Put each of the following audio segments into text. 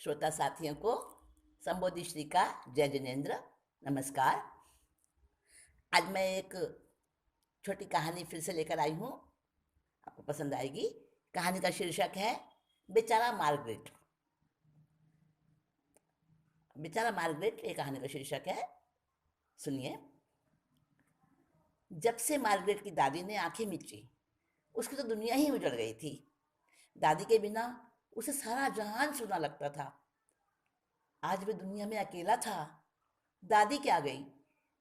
श्रोता साथियों को संबोधि श्री का जय जिनेन्द्र। नमस्कार। आज मैं एक छोटी कहानी फिर से लेकर आई हूँ, आपको पसंद आएगी। कहानी का शीर्षक है बेचारा मार्गरेट। बेचारा मार्गरेट ये कहानी का शीर्षक है। सुनिए। जब से मार्गरेट की दादी ने आंखें मीची, उसकी तो दुनिया ही उजड़ गई थी। दादी के बिना उसे सारा जहान सुना लगता था। आज वह दुनिया में अकेला था। दादी क्या गई,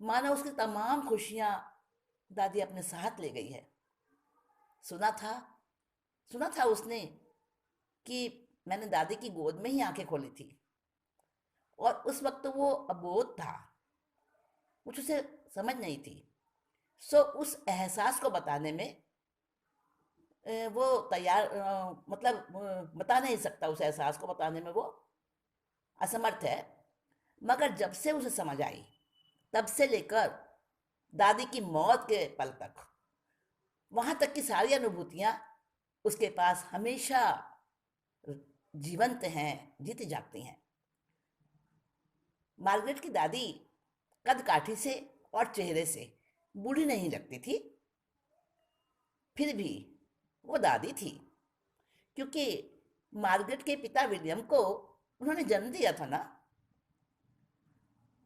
मानो उसकी तमाम खुशियां दादी अपने साथ ले गई है। सुना था सुना था उसने कि मैंने दादी की गोद में ही आंखें खोली थी, और उस वक्त तो वो अबोध था, कुछ उसे समझ नहीं थी। उस एहसास को बताने में वो तैयार मतलब बता नहीं सकता। उस एहसास को बताने में वो असमर्थ है। मगर जब से उसे समझ आई, तब से लेकर दादी की मौत के पल तक, वहां तक की सारी अनुभूतियां उसके पास हमेशा जीवंत हैं, जीती जागती हैं। मार्गरेट की दादी कद काठी से और चेहरे से बूढ़ी नहीं लगती थी, फिर भी वो दादी थी, क्योंकि मार्गरेट के पिता विलियम को उन्होंने जन्म दिया था ना।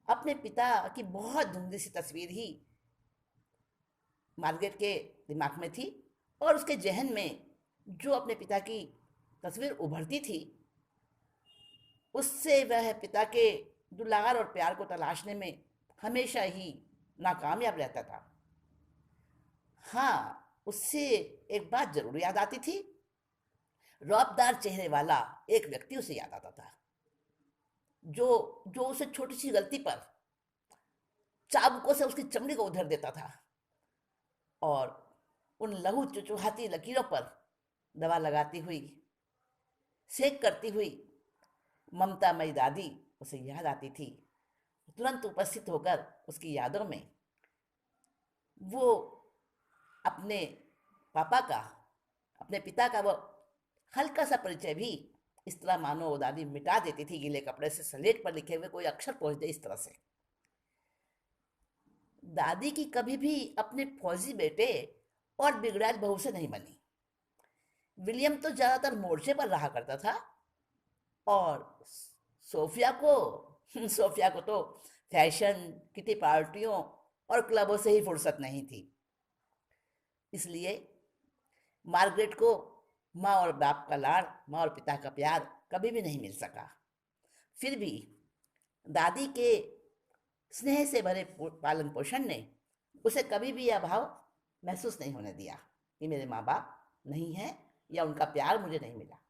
अपने पिता की बहुत धुंधली सी तस्वीर ही मार्गरेट के दिमाग में थी, और उसके जहन में जो अपने पिता की तस्वीर उभरती थी, उससे वह पिता के दुलार और प्यार को तलाशने में हमेशा ही नाकामयाब रहता था। हाँ, उससे एक बात जरूर याद आती थी। रौबदार चेहरे वाला एक व्यक्ति उसे याद आता था, जो जो उसे छोटी सी गलती पर चाबुकों से उसकी चमड़ी को उधर देता था, और उन लहू चुचुहाती लकीरों पर दवा लगाती हुई, सेक करती हुई ममतामयी दादी उसे याद आती थी। तुरंत उपस्थित होकर उसकी यादों में वो अपने पापा का, अपने पिता का वो हल्का सा परिचय भी इस तरह मानो वो दादी मिटा देती थी, गीले कपड़े से स्लेट पर लिखे हुए कोई अक्षर पहुंच दे इस तरह से। दादी की कभी भी अपने फौजी बेटे और बिगड़ैल बहू से नहीं बनी। विलियम तो ज्यादातर मोर्चे पर रहा करता था, और सोफिया को सोफिया को तो फैशन, किटी पार्टियों और क्लबों से ही फुर्सत नहीं थी। इसलिए मार्गरेट को माँ और बाप का लाड़, माँ और पिता का प्यार कभी भी नहीं मिल सका। फिर भी दादी के स्नेह से भरे पालन पोषण ने उसे कभी भी यह भाव महसूस नहीं होने दिया कि मेरे माँ बाप नहीं हैं या उनका प्यार मुझे नहीं मिला।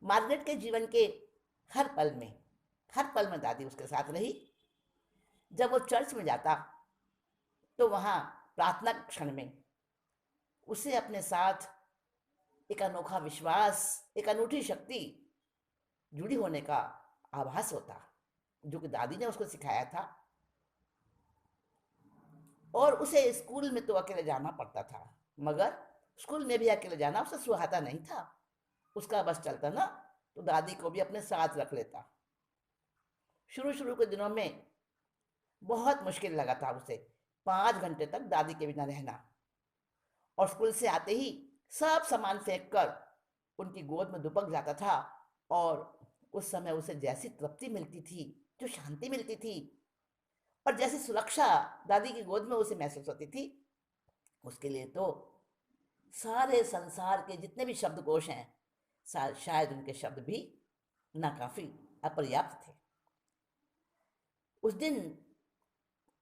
मार्गरेट के जीवन के हर पल में दादी उसके साथ रही। जब वो चर्च में जाता, तो वहां प्रार्थना क्षण में उसे अपने साथ एक अनोखा विश्वास, एक अनूठी शक्ति जुड़ी होने का आभास होता, जो कि दादी ने उसको सिखाया था। और उसे स्कूल में तो अकेले जाना पड़ता था, मगर स्कूल में भी अकेले जाना उसे सुहाता नहीं था। उसका बस चलता ना, तो दादी को भी अपने साथ रख लेता। शुरू शुरू के दिनों में बहुत मुश्किल लगा था उसे 5 घंटे तक दादी के बिना रहना, और स्कूल से आते ही सब सामान फेंक कर उनकी गोद में दुबक जाता था। और उस समय उसे जैसी तृप्ति मिलती थी, जो शांति मिलती थी, और जैसी सुरक्षा दादी की गोद में उसे महसूस होती थी, उसके लिए तो सारे संसार के जितने भी शब्दकोश हैं, शायद उनके शब्द भी नाकाफी, अपर्याप्त थे। उस दिन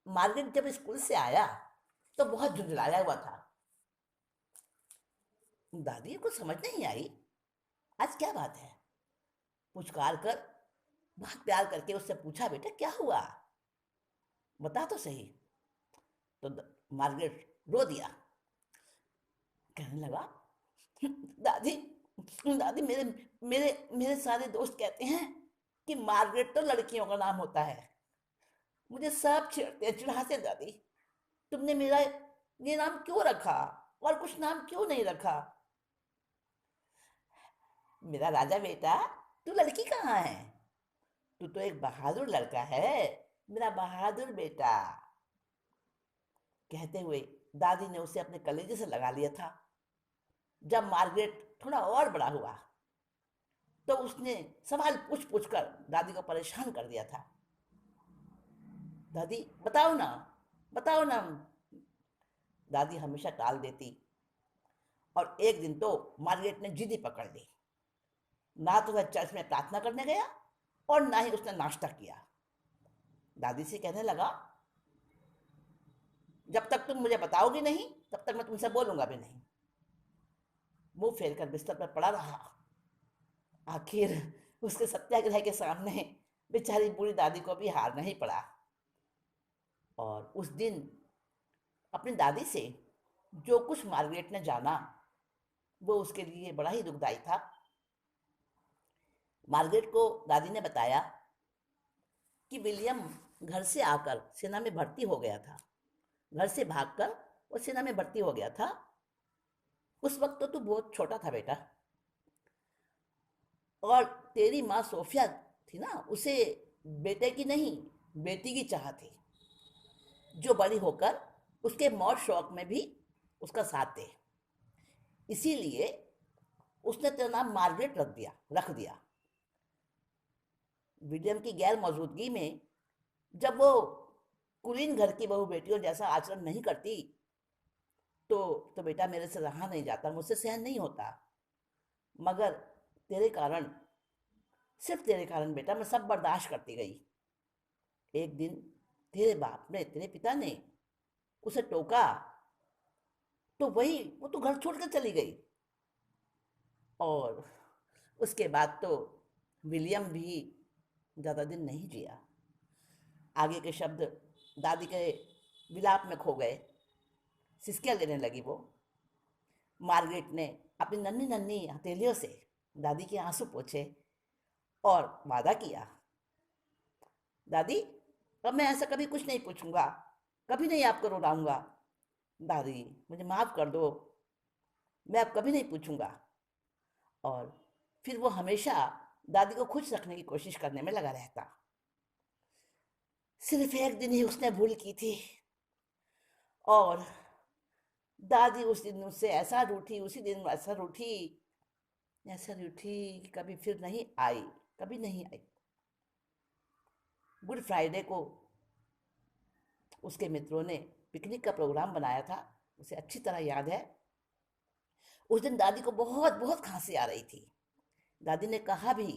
मार्गरेट जब स्कूल से आया, तो बहुत झुंझलाया हुआ था। दादी को समझ नहीं आई आज क्या बात है। पुचकार कर, बहुत प्यार करके उससे पूछा, बेटा क्या हुआ, बता तो सही। तो मार्गरेट रो दिया, कहने लगा, दादी दादी मेरे मेरे मेरे सारे दोस्त कहते हैं कि मार्गरेट तो लड़कियों का नाम होता है। मुझे सब चिढ़ते चिढ़ाते, दादी तुमने मेरा ये नाम क्यों रखा, और कुछ नाम क्यों नहीं रखा। मेरा राजा बेटा, तू लड़की कहाँ है? तू तो एक बहादुर लड़का है, मेरा बहादुर बेटा। कहते हुए दादी ने उसे अपने कलेजे से लगा लिया था। जब मार्गरेट थोड़ा और बड़ा हुआ तो उसने सवाल पूछ पूछ कर दादी को परेशान कर दिया था। दादी बताओ ना, बताओ ना। दादी हमेशा टाल देती, और एक दिन तो मार्गरेट ने जिद ही पकड़ ली। ना तो वह चर्च में प्रार्थना करने गया और ना ही उसने नाश्ता किया। दादी से कहने लगा, जब तक तुम मुझे बताओगी नहीं तब तक मैं तुमसे बोलूंगा भी नहीं। मुंह फेर कर बिस्तर पर पड़ा रहा। आखिर उसके सत्याग्रह के सामने बेचारी बूढ़ी दादी को भी हारना ही पड़ा। और उस दिन अपनी दादी से जो कुछ मार्गरेट ने जाना वो उसके लिए बड़ा ही दुखदाई था। मार्गरेट को दादी ने बताया कि विलियम घर से आकर सेना में भर्ती हो गया था। घर से भागकर वो सेना में भर्ती हो गया था। उस वक्त तो तू बहुत छोटा था बेटा, और तेरी माँ सोफिया थी ना, उसे बेटे की नहीं बेटी की चाह थी, जो बड़ी होकर उसके मौत शौक में भी उसका साथ दे। इसीलिए उसने तेरा नाम मार्गरेट रख दिया। विलियम की गैर मौजूदगी में जब वो कुलीन घर की बहू बेटियों जैसा आचरण नहीं करती तो बेटा मेरे से रहा नहीं जाता, मुझसे सहन नहीं होता। मगर तेरे कारण, सिर्फ तेरे कारण बेटा मैं सब बर्दाश्त करती गई। एक दिन तेरे पिता ने उसे टोका तो वो तो घर छोड़कर चली गई। और उसके बाद तो विलियम भी ज्यादा दिन नहीं जिया। आगे के शब्द दादी के विलाप में खो गए। सिसकियां लेने लगी वो। मार्गरेट ने अपनी नन्ही नन्ही हथेलियों से दादी के आंसू पोंछे और वादा किया, दादी अब मैं ऐसा कभी कुछ नहीं पूछूंगा, कभी नहीं आपको रुलाऊंगा। दादी मुझे माफ कर दो, मैं अब कभी नहीं पूछूंगा। और फिर वो हमेशा दादी को खुश रखने की कोशिश करने में लगा रहता। सिर्फ एक दिन ही उसने भूल की थी, और दादी उस दिन उससे ऐसा रूठी, उसी दिन ऐसा रूठी कि कभी फिर नहीं आई, कभी नहीं आई। गुड फ्राइडे को उसके मित्रों ने पिकनिक का प्रोग्राम बनाया था, उसे अच्छी तरह याद है। उस दिन दादी को बहुत बहुत खांसी आ रही थी। दादी ने कहा भी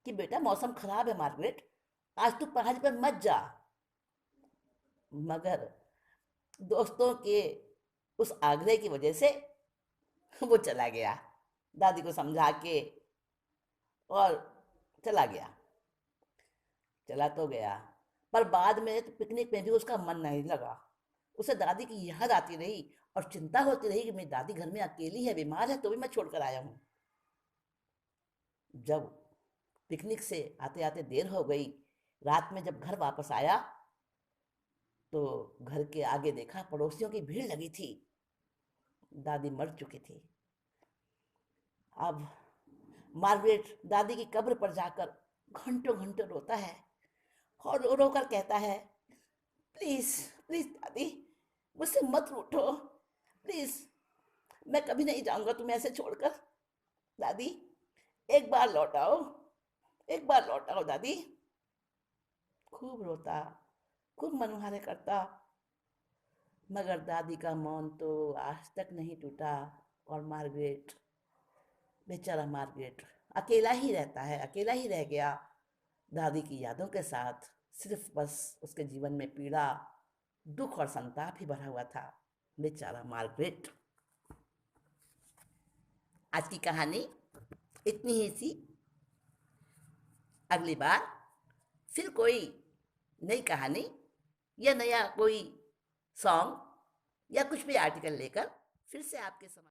कि बेटा मौसम खराब है मार्गरेट, आज तू पहाड़ी पर मत जा। मगर दोस्तों के उस आग्रह की वजह से वो चला गया, दादी को समझा के, और चला गया। चला तो गया, पर बाद में तो पिकनिक में भी उसका मन नहीं लगा। उसे दादी की याद आती रही और चिंता होती रही कि मेरी दादी घर में अकेली है, बीमार है, तो भी मैं छोड़कर आया हूँ। जब पिकनिक से आते आते देर हो गई, रात में जब घर वापस आया तो घर के आगे देखा पड़ोसियों की भीड़ लगी थी। दादी मर चुकी थी। अब मार्गरेट दादी की कब्र पर जाकर घंटों घंटों रोता है और रो रो कर कहता है, प्लीज प्लीज दादी मुझसे मत रूठो, प्लीज मैं कभी नहीं जाऊंगा तुम्हें ऐसे छोड़कर। दादी एक बार लौट आओ, एक बार लौट आओ दादी। खूब रोता, खूब मनमाने करता, मगर दादी का मौन तो आज तक नहीं टूटा। और मार्गरेट, बेचारा मार्गरेट अकेला ही रहता है, अकेला ही रह गया दादी की यादों के साथ। सिर्फ बस उसके जीवन में पीड़ा, दुख और संताप ही भरा हुआ था। बेचारा मार्गरेट। आज की कहानी इतनी ही थी। अगली बार फिर कोई नई कहानी या नया कोई सॉन्ग या कुछ भी आर्टिकल लेकर फिर से आपके समझ